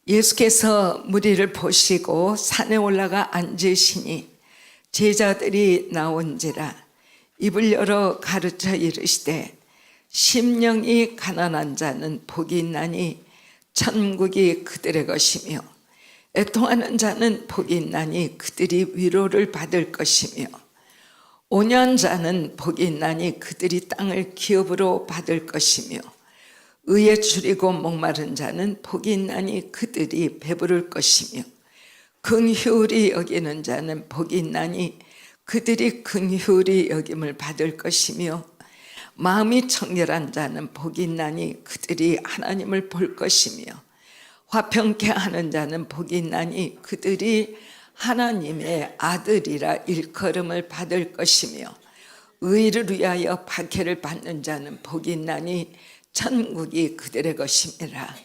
예수께서 무리를 보시고 산에 올라가 앉으시니 제자들이 나온지라 입을 열어 가르쳐 이르시되 심령이 가난한 자는 복이 있나니 천국이 그들의 것이며 애통하는 자는 복이 있나니 그들이 위로를 받을 것이며 온유한 복이 있나니 그들이 땅을 기업으로 받을 것이며 의에 줄이고 목마른 자는 복이 있나니 그들이 배부를 것이며 긍휼히 여기는 자는 복이 있나니 그들이 긍휼히 여김을 받을 것이며 마음이 청결한 자는 복이 있나니 그들이 하나님을 볼 것이며 화평케 하는 자는 복이 있나니 그들이 하나님의 아들이라 일컬음을 받을 것이며 의를 위하여 박해를 받는 자는 복이 있나니 천국이 그들의 것임이라.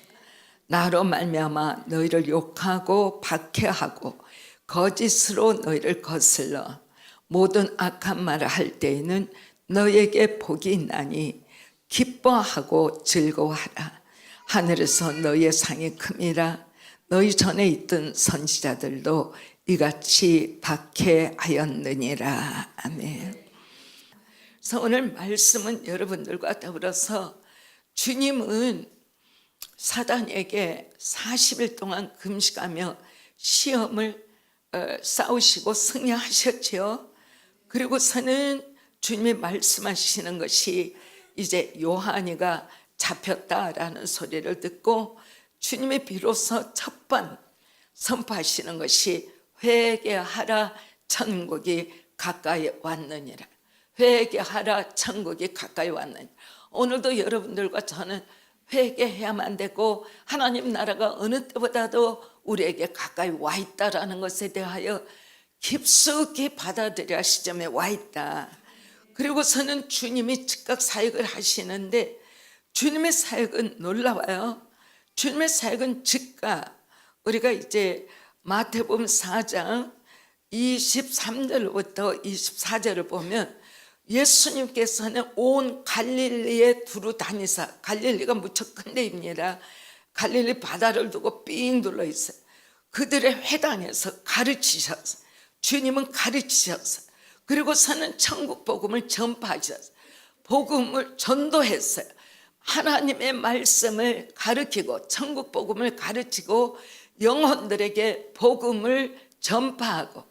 나로 말미암아 너희를 욕하고 박해하고 거짓으로 너희를 거슬러 모든 악한 말을 할 때에는 너희에게 복이 있나니 기뻐하고 즐거워하라. 하늘에서 너희의 상이 큼이라. 너희 전에 있던 선지자들도 이같이 박해하였느니라. 아멘. 그래서 오늘 말씀은 여러분들과 더불어서 주님은 사단에게 40일 동안 금식하며 시험을 싸우시고 승리하셨죠. 그리고서는 주님이 말씀하시는 것이 이제 요한이가 잡혔다라는 소리를 듣고 주님이 비로소 첫 번 선포하시는 것이 회개하라 천국이 가까이 왔느니라. 회개하라 천국이 가까이 왔느니라. 오늘도 여러분들과 저는 회개해야만 되고 하나님 나라가 어느 때보다도 우리에게 가까이 와 있다라는 것에 대하여 깊숙이 받아들여야 시점에 와 있다. 그리고서는 주님이 즉각 사역을 하시는데 주님의 사역은 놀라워요. 주님의 사역은 즉각. 우리가 이제 마태복음 4장 23절부터 24절을 보면 예수님께서는 온 갈릴리에 두루 다니사, 갈릴리가 무척 큰 데입니다. 갈릴리 바다를 두고 삥 둘러 있어요. 그들의 회당에서 가르치셨어요. 주님은 가르치셨어요. 그리고서는 천국 복음을 전파하셨어요. 복음을 전도했어요. 하나님의 말씀을 가르치고 천국 복음을 가르치고 영혼들에게 복음을 전파하고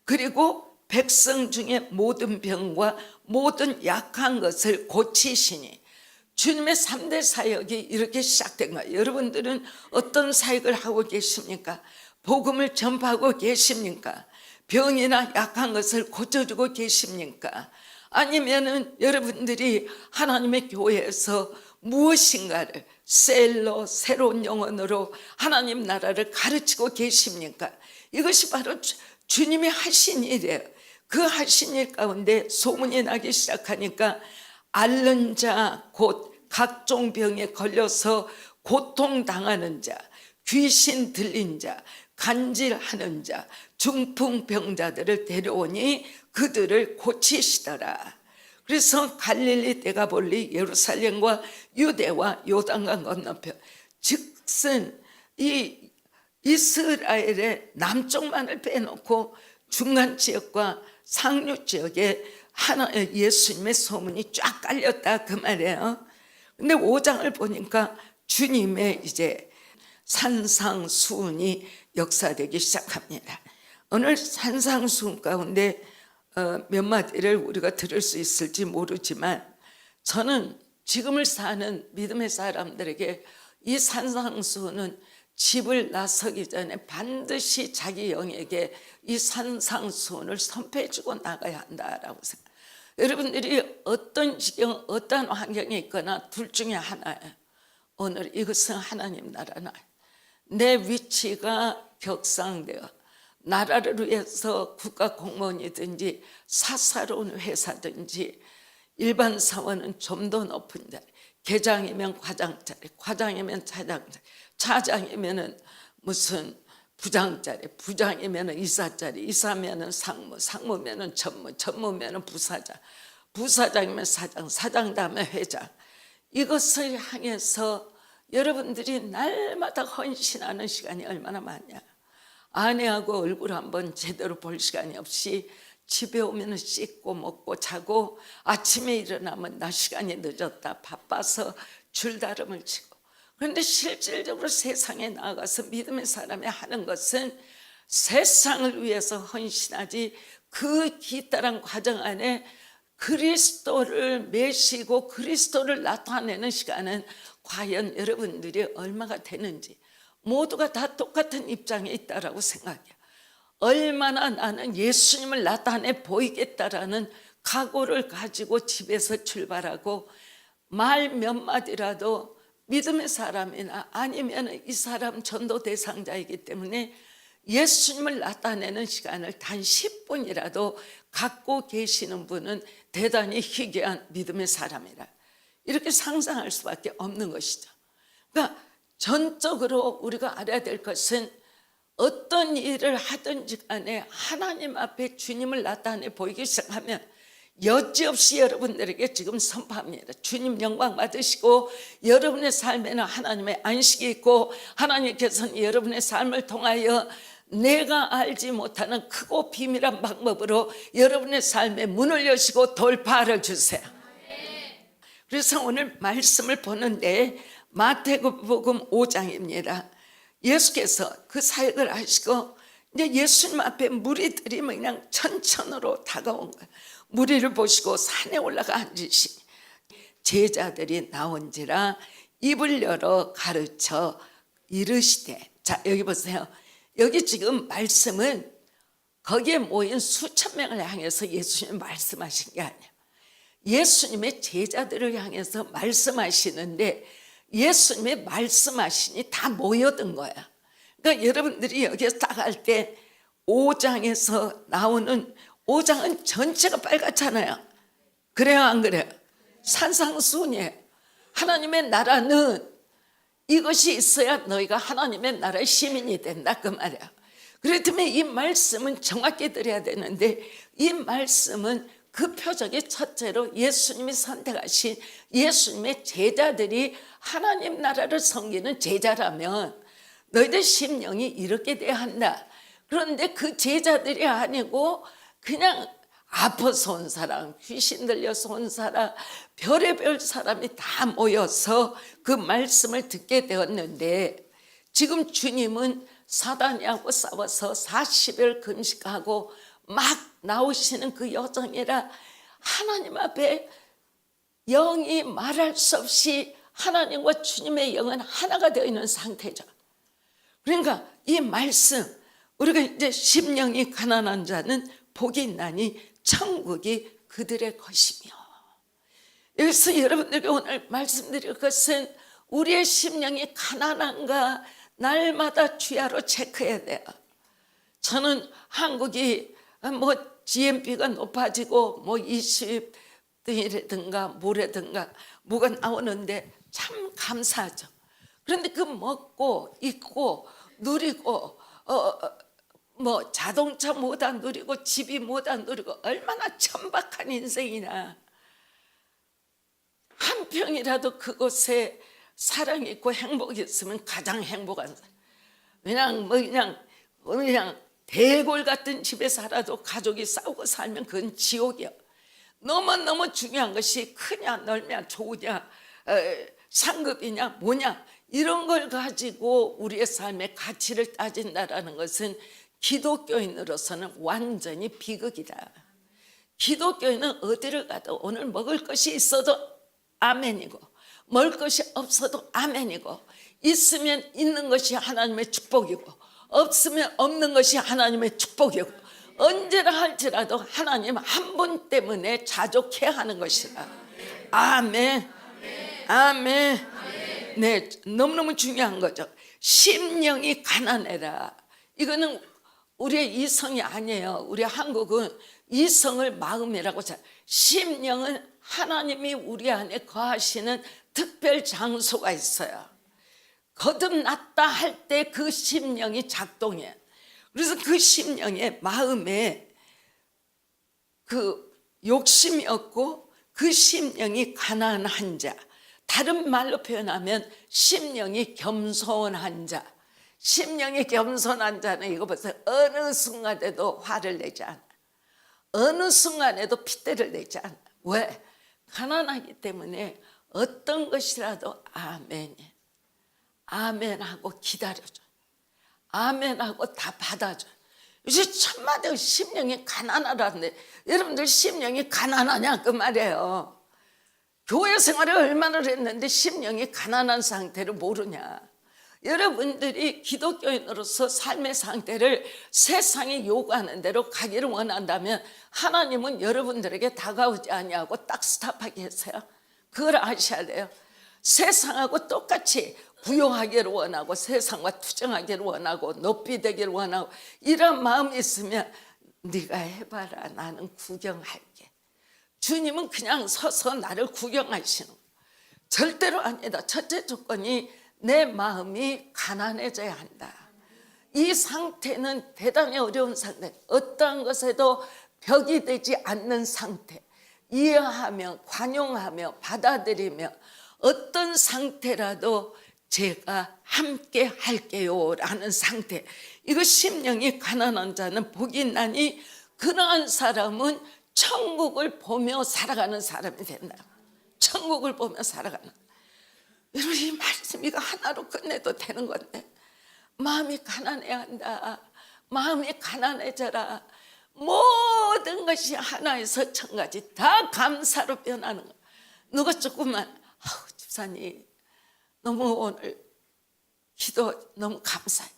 그리고 백성 중에 모든 병과 모든 약한 것을 고치시니 주님의 3대 사역이 이렇게 시작된 거예요. 여러분들은 어떤 사역을 하고 계십니까? 복음을 전파하고 계십니까? 병이나 약한 것을 고쳐주고 계십니까? 아니면은 여러분들이 하나님의 교회에서 무엇인가를 셀로 새로운 영혼으로 하나님 나라를 가르치고 계십니까? 이것이 바로 주님이 하신 일이에요. 그 하신 일 가운데 소문이 나기 시작하니까 앓는 자, 곧 각종 병에 걸려서 고통당하는 자, 귀신 들린 자, 간질하는 자, 중풍병자들을 데려오니 그들을 고치시더라. 그래서 갈릴리, 데가볼리, 예루살렘과 유대와 요단강 건너편, 즉슨 이 이스라엘의 남쪽만을 빼놓고 중간 지역과 상류 지역에 예수님의 소문이 쫙 깔렸다 그 말이에요. 근데 5장을 보니까 주님의 이제 산상수훈이 역사되기 시작합니다. 오늘 산상수훈 가운데 몇 마디를 우리가 들을 수 있을지 모르지만 저는 지금을 사는 믿음의 사람들에게 이 산상수훈은 집을 나서기 전에 반드시 자기 영에게 이 산상수훈을 선포해주고 나가야 한다라고 생각해요. 여러분들이 어떤 지경, 어떤 환경에 있거나 둘 중에 하나예요. 오늘 이것은 하나님 나라나 내 위치가 격상되어 나라를 위해서 국가 공무원이든지 사사로운 회사든지 일반 사원은 좀 더 높은 자리, 계장이면 과장자리, 과장이면 차장자리, 차장이면 무슨 부장자리, 부장이면 이사자리, 이사면 상무, 상무면 전무, 전무면 부사장, 부사장이면 사장, 사장 다음에 회장. 이것을 향해서 여러분들이 날마다 헌신하는 시간이 얼마나 많냐. 아내하고 얼굴 한번 제대로 볼 시간이 없이 집에 오면 씻고 먹고 자고, 아침에 일어나면 나 시간이 늦었다 바빠서 줄다름을 치고. 그런데 실질적으로 세상에 나아가서 믿음의 사람이 하는 것은 세상을 위해서 헌신하지, 그 뒤따른 과정 안에 그리스도를 메시고 그리스도를 나타내는 시간은 과연 여러분들이 얼마가 되는지, 모두가 다 똑같은 입장에 있다라고 생각해요. 얼마나 나는 예수님을 나타내 보이겠다라는 각오를 가지고 집에서 출발하고, 말 몇 마디라도 믿음의 사람이나 아니면 이 사람 전도 대상자이기 때문에 예수님을 나타내는 시간을 단 10분이라도 갖고 계시는 분은 대단히 희귀한 믿음의 사람이라, 이렇게 상상할 수밖에 없는 것이죠. 그러니까 전적으로 우리가 알아야 될 것은, 어떤 일을 하든지 간에 하나님 앞에 주님을 나타내 보이기 시작하면 여지없이 여러분들에게 지금 선포합니다. 주님 영광 받으시고, 여러분의 삶에는 하나님의 안식이 있고, 하나님께서는 여러분의 삶을 통하여 내가 알지 못하는 크고 비밀한 방법으로 여러분의 삶에 문을 여시고 돌파를 주세요. 그래서 오늘 말씀을 보는데 마태복음 5장입니다. 예수께서 그 사역을 하시고 이제 예수님 앞에 무리들이 그냥 천천으로 다가온 거예요. 무리를 보시고 산에 올라가 앉으시니 제자들이 나온지라 입을 열어 가르쳐 이르시되. 자, 여기 보세요. 여기 지금 말씀은 거기에 모인 수천 명을 향해서 예수님이 말씀하신 게 아니에요. 예수님의 제자들을 향해서 말씀하시는데, 예수님의 말씀하시니 다 모여든 거야. 그러니까 여러분들이 여기서 딱 할 때 5장에서 나오는, 5장은 전체가 빨갛잖아요. 그래요, 안 그래요? 산상수훈이에요. 하나님의 나라는 이것이 있어야 너희가 하나님의 나라의 시민이 된다, 그 말이야. 그렇다면 이 말씀은 정확히 들어야 되는데, 이 말씀은 그 표적이 첫째로 예수님이 선택하신 예수님의 제자들이 하나님 나라를 섬기는 제자라면 너희들 심령이 이렇게 돼야 한다. 그런데 그 제자들이 아니고 그냥 아파서 온 사람, 귀신 들려서 온 사람, 별의별 사람이 다 모여서 그 말씀을 듣게 되었는데, 지금 주님은 사단이하고 싸워서 40일 금식하고 막 나오시는 그 여정이라 하나님 앞에 영이 말할 수 없이 하나님과 주님의 영은 하나가 되어 있는 상태죠. 그러니까 이 말씀, 우리가 이제 심령이 가난한 자는 복이 있나니 천국이 그들의 것이며. 여기서 여러분들께 오늘 말씀드릴 것은, 우리의 심령이 가난한가 날마다 주야로 체크해야 돼요. 저는 한국이 뭐 GNP가 높아지고 뭐 20등이라든가 뭐라든가 뭐가 나오는데 참 감사하죠. 그런데 그 먹고 입고 누리고 뭐 자동차 뭐다 누리고 집이 뭐다 누리고 얼마나 천박한 인생이나, 한 평이라도 그곳에 사랑이 있고 행복이 있으면 가장 행복한 사람. 그냥 대골 같은 집에 살아도 가족이 싸우고 살면 그건 지옥이야. 너무너무 중요한 것이 크냐 넓냐 좋으냐 상급이냐 뭐냐, 이런 걸 가지고 우리의 삶의 가치를 따진다라는 것은 기독교인으로서는 완전히 비극이다. 기독교인은 어디를 가도 오늘 먹을 것이 있어도 아멘이고, 먹을 것이 없어도 아멘이고, 있으면 있는 것이 하나님의 축복이고, 없으면 없는 것이 하나님의 축복이고, 언제나 할지라도 하나님 한 분 때문에 자족해야 하는 것이다. 아멘. 아멘. 네, 너무너무 중요한 거죠. 심령이 가난해라. 이거는 우리의 이성이 아니에요. 우리 한국은 이성을 마음이라고 잘. 심령은 하나님이 우리 안에 거하시는 특별 장소가 있어요. 거듭났다 할 때 그 심령이 작동해. 그래서 그 심령의 마음에 그 욕심이 없고 그 심령이 가난한 자, 다른 말로 표현하면 심령이 겸손한 자. 심령이 겸손한 자는 이거 보세요. 어느 순간에도 화를 내지 않아. 어느 순간에도 핏대를 내지 않아. 왜? 가난하기 때문에 어떤 것이라도 아멘이. 아멘하고 기다려줘. 아멘하고 다 받아줘. 요새 천마다 심령이 가난하다는데 여러분들 심령이 가난하냐 그 말이에요. 교회 생활을 얼마나 했는데 심령이 가난한 상태를 모르냐. 여러분들이 기독교인으로서 삶의 상태를 세상이 요구하는 대로 가기를 원한다면 하나님은 여러분들에게 다가오지 아니하고 딱 스탑하게 했어요. 그걸 아셔야 돼요. 세상하고 똑같이 부유하기를 원하고 세상과 투쟁하기를 원하고 높이 되기를 원하고 이런 마음이 있으면 네가 해봐라. 나는 구경할게. 주님은 그냥 서서 나를 구경하시는 거예요. 절대로 아니다. 첫째 조건이 내 마음이 가난해져야 한다. 이 상태는 대단히 어려운 상태. 어떠한 것에도 벽이 되지 않는 상태. 이해하며 관용하며 받아들이며 어떤 상태라도 제가 함께 할게요 라는 상태. 이거 심령이 가난한 자는 복이 있나니 그러한 사람은 천국을 보며 살아가는 사람이 된다. 천국을 보며 살아가는. 여러분 이 말씀 이거 하나로 끝내도 되는 건데 마음이 가난해야 한다. 마음이 가난해져라. 모든 것이 하나에서 천가지 다 감사로 변하는 거야. 누가 조금만 집사님 너무 오늘 기도 너무 감사해.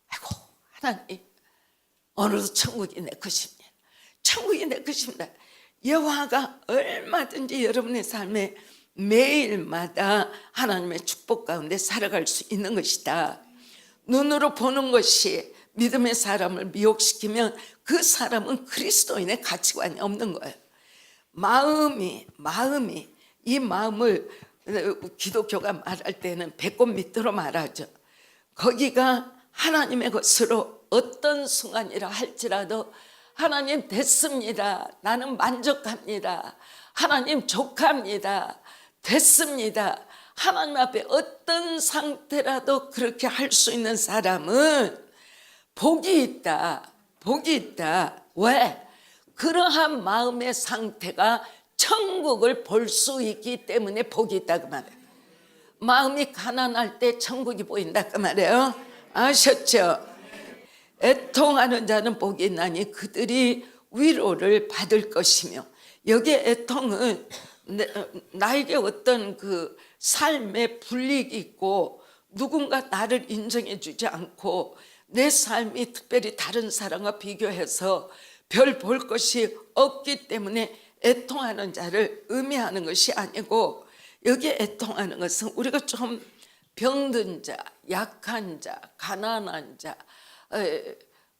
아이고 하나님 오늘도 천국이 내 것입니다. 천국이 내 것입니다. 여호와가 얼마든지 여러분의 삶에 매일마다 하나님의 축복 가운데 살아갈 수 있는 것이다. 눈으로 보는 것이 믿음의 사람을 미혹시키면 그 사람은 그리스도인의 가치관이 없는 거예요. 마음이 이 마음을 기독교가 말할 때는 배꼽 밑으로 말하죠. 거기가 하나님의 것으로 어떤 순간이라 할지라도 하나님 됐습니다. 나는 만족합니다. 하나님 족합니다. 됐습니다. 하나님 앞에 어떤 상태라도 그렇게 할 수 있는 사람은 복이 있다. 복이 있다. 왜? 그러한 마음의 상태가 천국을 볼 수 있기 때문에 복이 있다 그 말이에요. 마음이 가난할 때 천국이 보인다 그 말이에요. 아셨죠? 애통하는 자는 복이 있나니 그들이 위로를 받을 것이며, 여기에 애통은 나에게 어떤 그 삶의 불이익이 있고 누군가 나를 인정해 주지 않고 내 삶이 특별히 다른 사람과 비교해서 별 볼 것이 없기 때문에 애통하는 자를 의미하는 것이 아니고, 여기에 애통하는 것은 우리가 좀 병든 자, 약한 자, 가난한 자,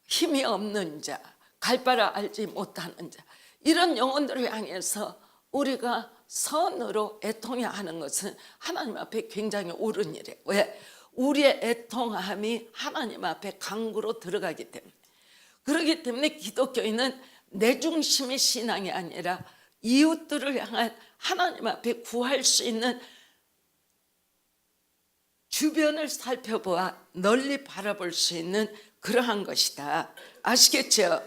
힘이 없는 자, 갈 바를 알지 못하는 자, 이런 영혼들을 향해서 우리가 선으로 애통해야 하는 것은 하나님 앞에 굉장히 옳은 일이에요. 왜? 우리의 애통함이 하나님 앞에 강구로 들어가기 때문에. 그렇기 때문에 기독교인은 내 중심의 신앙이 아니라 이웃들을 향한 하나님 앞에 구할 수 있는, 주변을 살펴보아 널리 바라볼 수 있는 그러한 것이다. 아시겠죠?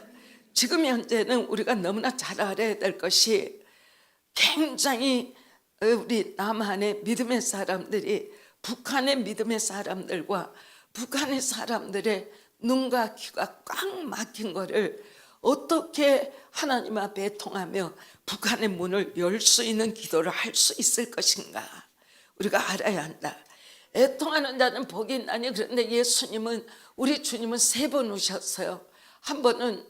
지금 현재는 우리가 너무나 잘 알아야 될 것이, 굉장히 우리 남한의 믿음의 사람들이 북한의 믿음의 사람들과 북한의 사람들의 눈과 귀가 꽉 막힌 거를 어떻게 하나님 앞에 애통하며 북한의 문을 열 수 있는 기도를 할 수 있을 것인가, 우리가 알아야 한다. 애통하는 자는 복이 있나니. 그런데 예수님은, 우리 주님은 3번 오셨어요. 한 번은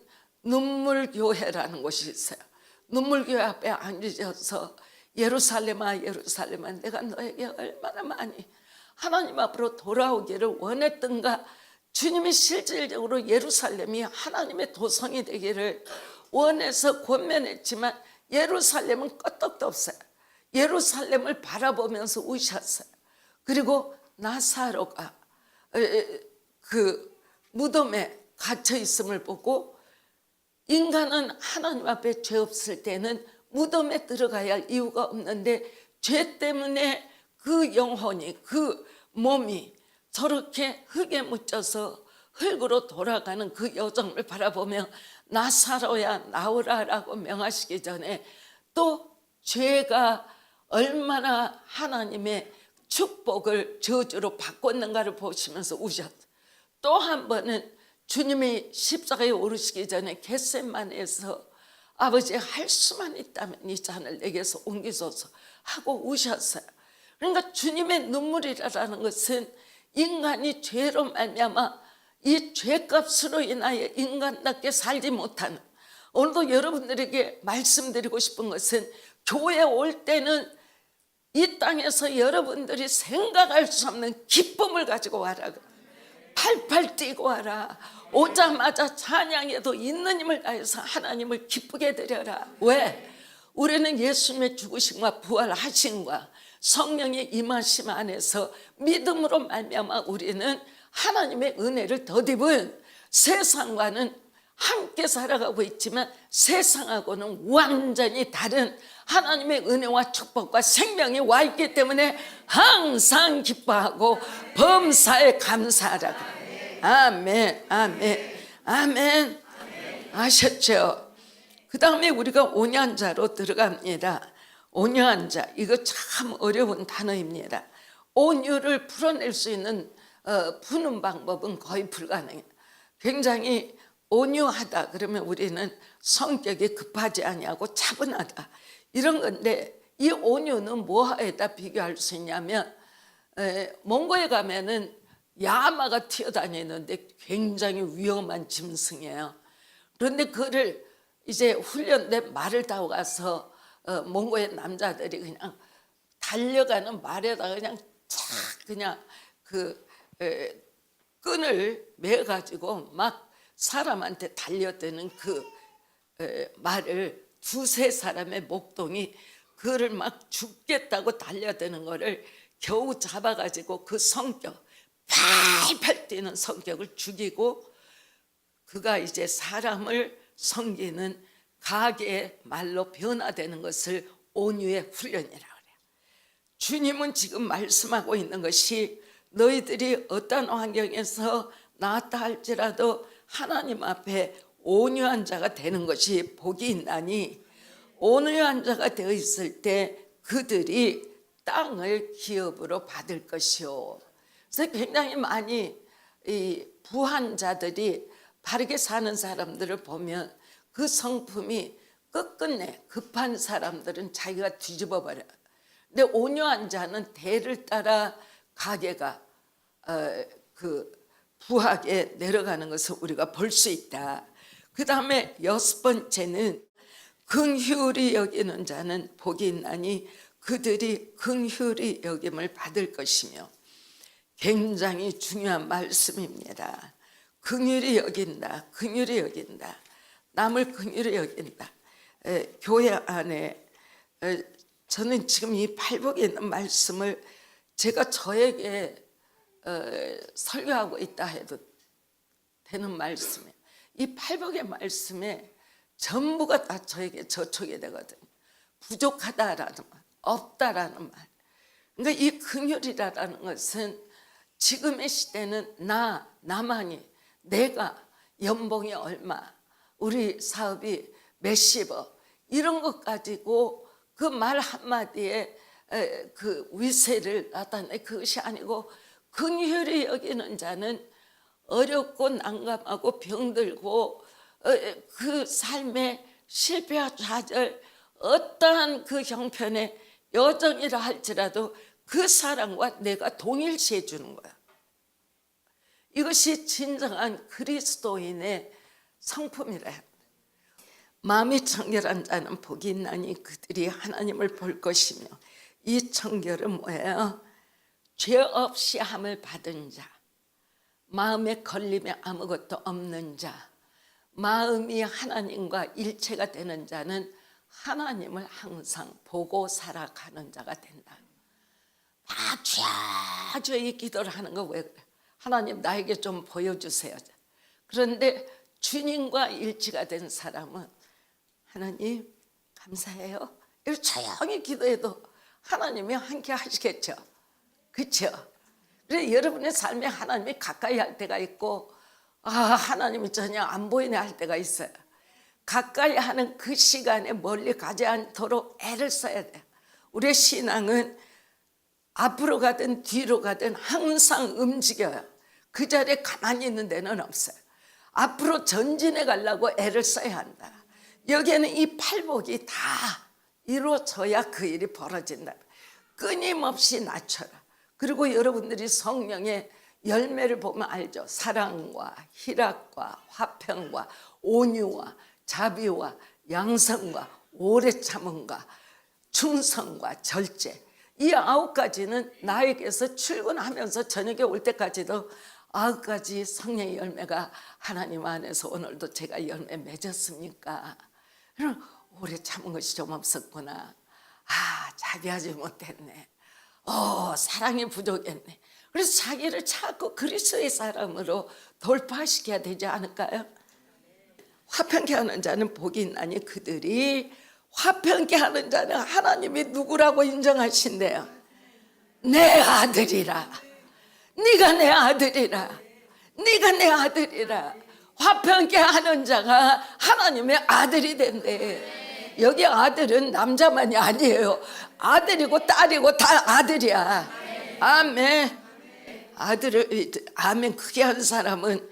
눈물교회라는 곳이 있어요. 눈물교회 앞에 앉으셔서 예루살렘아 예루살렘아 내가 너에게 얼마나 많이 하나님 앞으로 돌아오기를 원했던가. 주님이 실질적으로 예루살렘이 하나님의 도성이 되기를 원해서 권면했지만 예루살렘은 끄떡도 없어요. 예루살렘을 바라보면서 우셨어요. 그리고 나사로가 그 무덤에 갇혀 있음을 보고, 인간은 하나님 앞에 죄 없을 때는 무덤에 들어가야 할 이유가 없는데 죄 때문에 그 영혼이, 그 몸이 저렇게 흙에 묻혀서 흙으로 돌아가는 그 여정을 바라보며 나사로야 나오라라고 명하시기 전에 또 죄가 얼마나 하나님의 축복을 저주로 바꿨는가를 보시면서 우셨어요. 또 한 번은 주님이 십자가에 오르시기 전에 겟세마네에서 아버지, 할 수만 있다면 이 잔을 내게서 옮기소서 하고 우셨어요. 그러니까 주님의 눈물이라는 것은 인간이 죄로 말미암아 이 죄값으로 인하여 인간답게 살지 못하는, 오늘도 여러분들에게 말씀드리고 싶은 것은 교회 올 때는 이 땅에서 여러분들이 생각할 수 없는 기쁨을 가지고 와라. 팔팔 뛰고 와라. 오자마자 찬양에도 있는 힘을 다해서 하나님을 기쁘게 드려라. 왜? 우리는 예수님의 죽으심과 부활하심과 성령의 임하심 안에서 믿음으로 말미암아 우리는 하나님의 은혜를 덧입은, 세상과는 함께 살아가고 있지만 세상하고는 완전히 다른 하나님의 은혜와 축복과 생명이 와 있기 때문에 항상 기뻐하고 범사에 감사하라. 아멘, 아멘, 아멘. 아셨죠? 그 다음에 우리가 온유한자로 들어갑니다. 온유한자, 이거 참 어려운 단어입니다. 온유를 풀어낼 수 있는 푸는 방법은 거의 불가능해요. 굉장히 온유하다 그러면 우리는 성격이 급하지 아니하고 차분하다 이런 건데, 이 온유는 뭐에다 비교할 수 있냐면, 몽고에 가면은 야마가 튀어다니는데 굉장히 위험한 짐승이에요. 그런데 그를 이제 훈련된 말을 타고 가서 몽고의 남자들이 그냥 달려가는 말에다가 그냥 착 그냥 그 끈을 매가지고 막 사람한테 달려드는 그 말을 두세 사람의 목동이 그를 막 죽겠다고 달려드는 거를 겨우 잡아가지고 그 성격, 팔팔 뛰는 성격을 죽이고 그가 이제 사람을 섬기는 가게의 말로 변화되는 것을 온유의 훈련이라고 그래요. 주님은 지금 말씀하고 있는 것이 너희들이 어떤 환경에서 나았다 할지라도 하나님 앞에 온유한 자가 되는 것이 복이 있나니, 온유한 자가 되어 있을 때 그들이 땅을 기업으로 받을 것이요. 그래서 굉장히 많이 이 부한 자들이 바르게 사는 사람들을 보면 그 성품이 끝끝내 급한 사람들은 자기가 뒤집어 버려요. 근데 온유한 자는 대를 따라 가게가 그 부하게 내려가는 것을 우리가 볼 수 있다. 그 다음에 6번째는 긍휼히 여기는 자는 복이 있나니 그들이 긍휼히 여김을 받을 것이며, 굉장히 중요한 말씀입니다. 긍휼히 여긴다, 긍휼히 여긴다, 남을 긍휼히 여긴다. 교회 안에 저는 지금 이 팔복에 있는 말씀을 제가 저에게 설교하고 있다 해도 되는 말씀이에요. 이 팔복의 말씀에 전부가 다 저에게 저촉이 되거든요. 부족하다라는 말, 없다라는 말. 그러니까 이 긍휼이라는 것은 지금의 시대는 나만이, 내가 연봉이 얼마, 우리 사업이 몇십억, 이런 것 가지고 그 말 한마디에 그 위세를 나타내, 그것이 아니고 긍휼히 여기는 자는 어렵고 난감하고 병들고 그 삶의 실패와 좌절, 어떠한 그 형편의 여정이라 할지라도 그 사람과 내가 동일시해 주는 거야. 이것이 진정한 그리스도인의 성품이라. 마음이 청결한 자는 복이 있나니 그들이 하나님을 볼 것이며, 이 청결은 뭐예요? 죄 없이 함을 받은 자, 마음에 걸림이 아무것도 없는 자, 마음이 하나님과 일체가 되는 자는 하나님을 항상 보고 살아가는 자가 된다. 아주 이 기도를 하는 거 왜 그래? 하나님 나에게 좀 보여주세요. 그런데 주님과 일치가 된 사람은 하나님 감사해요, 이렇게 조용히 기도해도 하나님이 함께 하시겠죠. 그렇죠? 그래 여러분의 삶에 하나님이 가까이 할 때가 있고 하나님이 전혀 안 보이네 할 때가 있어요. 가까이 하는 그 시간에 멀리 가지 않도록 애를 써야 돼요. 우리의 신앙은 앞으로 가든 뒤로 가든 항상 움직여요. 그 자리에 가만히 있는 데는 없어요. 앞으로 전진해 가려고 애를 써야 한다. 여기에는 이 팔복이 다 이루어져야 그 일이 벌어진다. 끊임없이 낮춰라. 그리고 여러분들이 성령의 열매를 보면 알죠. 사랑과 희락과 화평과 온유와 자비와 양성과 오래 참음과 충성과 절제, 이 9가지는 나에게서 출근하면서 저녁에 올 때까지도 9가지 성령의 열매가 하나님 안에서 오늘도 제가 열매 맺었습니까? 그럼 오래 참은 것이 좀 없었구나. 자비하지 못했네. 사랑이 부족했네. 그래서 자기를 자꾸 그리스도의 사람으로 돌파시켜야 되지 않을까요? 화평케 하는 자는 복이 있나니 그들이, 화평케 하는 자는 하나님이 누구라고 인정하신대요. 내 아들이라. 네가 내 아들이라. 네가 내 아들이라. 화평케 하는 자가 하나님의 아들이 된대. 여기 아들은 남자만이 아니에요. 아들이고 딸이고 다 아들이야. 아멘. 아들을 아멘 크게 한 사람은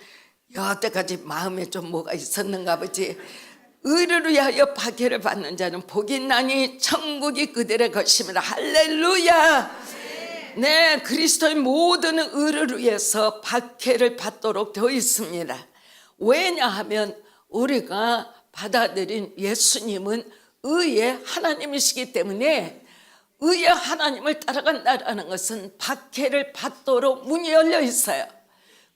여태까지 마음에 좀 뭐가 있었는가 보지. 의를 위하여 박해를 받는 자는 복이 있나니 천국이 그들의 것입니다. 할렐루야. 네, 그리스도의 모든 의를 위해서 박해를 받도록 되어 있습니다. 왜냐하면 우리가 받아들인 예수님은 의의 하나님이시기 때문에, 의의 하나님을 따라간다는 것은 박해를 받도록 문이 열려 있어요.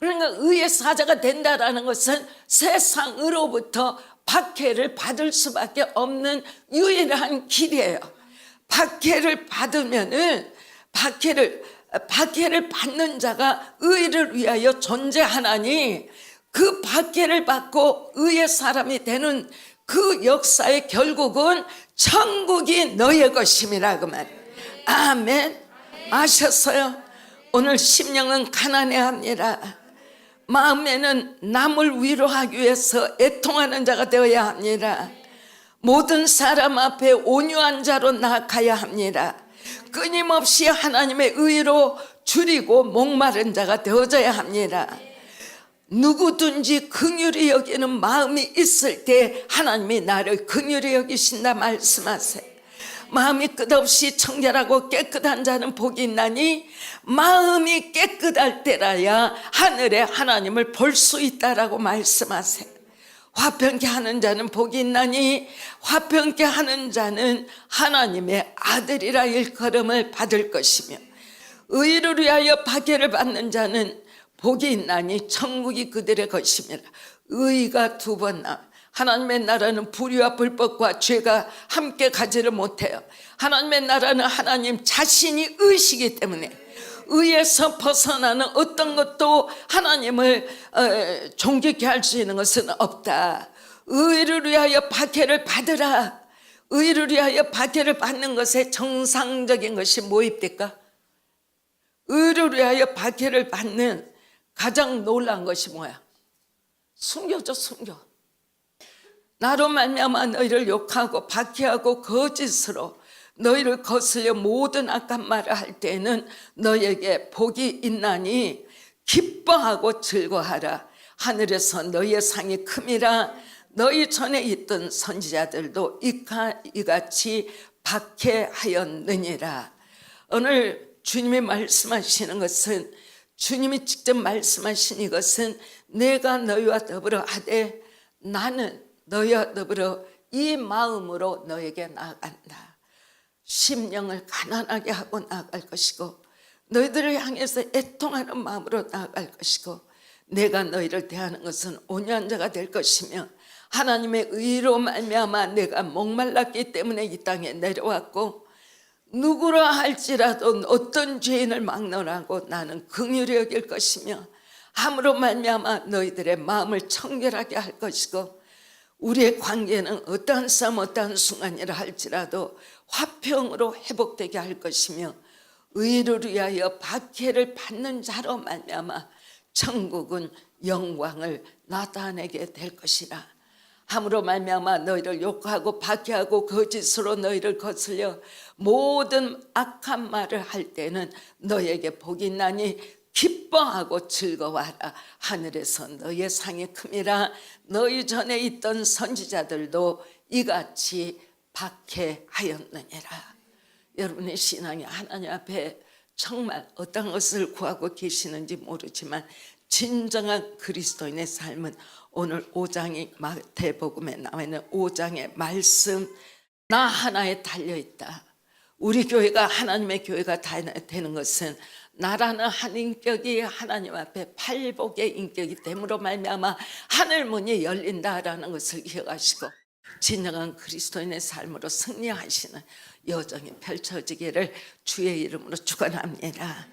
그러니까 의의 사자가 된다는 것은 세상으로부터 박해를 받을 수밖에 없는 유일한 길이에요. 박해를 받으면은 박해를 받는 자가 의를 위하여 존재하나니, 그 박해를 받고 의의 사람이 되는 그 역사의 결국은 천국이 너의 것임이라 그 말. 아멘. 아셨어요? 오늘 심령은 가난해합니다. 마음에는 남을 위로하기 위해서 애통하는 자가 되어야 합니다. 모든 사람 앞에 온유한 자로 나아가야 합니다. 끊임없이 하나님의 의로 줄이고 목마른 자가 되어져야 합니다. 누구든지 긍휼히 여기는 마음이 있을 때 하나님이 나를 긍휼히 여기신다 말씀하세요. 마음이 끝없이 청결하고 깨끗한 자는 복이 있나니 마음이 깨끗할 때라야 하늘에 하나님을 볼 수 있다라고 말씀하세요. 화평케 하는 자는 복이 있나니 화평케 하는 자는 하나님의 아들이라 일컬음을 받을 것이며, 의를 위하여 박해를 받는 자는 복이 있나니 천국이 그들의 것입니다. 의가 2번 나와요. 하나님의 나라는 불의와 불법과 죄가 함께 가지를 못해요. 하나님의 나라는 하나님 자신이 의시기 때문에 의에서 벗어나는 어떤 것도 하나님을 존귀케 할 수 있는 것은 없다. 의를 위하여 박해를 받으라. 의를 위하여 박해를 받는 것에 정상적인 것이 뭐입니까? 의를 위하여 박해를 받는 가장 놀라운 것이 뭐야? 순교죠, 순교. 나로 말미암아 너희를 욕하고 박해하고 거짓으로 너희를 거슬려 모든 악한 말을 할 때에는 너희에게 복이 있나니 기뻐하고 즐거워하라. 하늘에서 너희의 상이 큼이라. 너희 전에 있던 선지자들도 이같이 박해하였느니라. 오늘 주님이 말씀하시는 것은, 주님이 직접 말씀하신 이것은, 내가 너희와 더불어 하되 나는 너희와 더불어 이 마음으로 너에게 나아간다. 심령을 가난하게 하고 나아갈 것이고, 너희들을 향해서 애통하는 마음으로 나아갈 것이고, 내가 너희를 대하는 것은 온유한 자가 될 것이며, 하나님의 의로 말미암아 내가 목말랐기 때문에 이 땅에 내려왔고, 누구라 할지라도 어떤 죄인을 막론하고 나는 긍휼히 여길 것이며, 함으로 말미암아 너희들의 마음을 청결하게 할 것이고, 우리의 관계는 어떠한 싸움 어떠한 순간이라 할지라도 화평으로 회복되게 할 것이며, 의를 위하여 박해를 받는 자로 말미암아 천국은 영광을 나타내게 될 것이라. 함으로 말미암아 너희를 욕하고 박해하고 거짓으로 너희를 거슬려 모든 악한 말을 할 때는 너희에게 복이 있나니 기뻐하고 즐거워하라. 하늘에서 너희의 상이 큼이라. 너희 전에 있던 선지자들도 이같이 박해하였느니라. 여러분의 신앙이 하나님 앞에 정말 어떤 것을 구하고 계시는지 모르지만 진정한 그리스도인의 삶은 오늘 5장이 마태복음에 나와 있는 5장의 말씀, 나 하나에 달려있다. 우리 교회가 하나님의 교회가 되는 것은 나라는 한 인격이 하나님 앞에 팔복의 인격이 됨으로 말미암아 하늘 문이 열린다라는 것을 기억하시고 진정한 그리스도인의 삶으로 승리하시는 여정이 펼쳐지기를 주의 이름으로 축원합니다.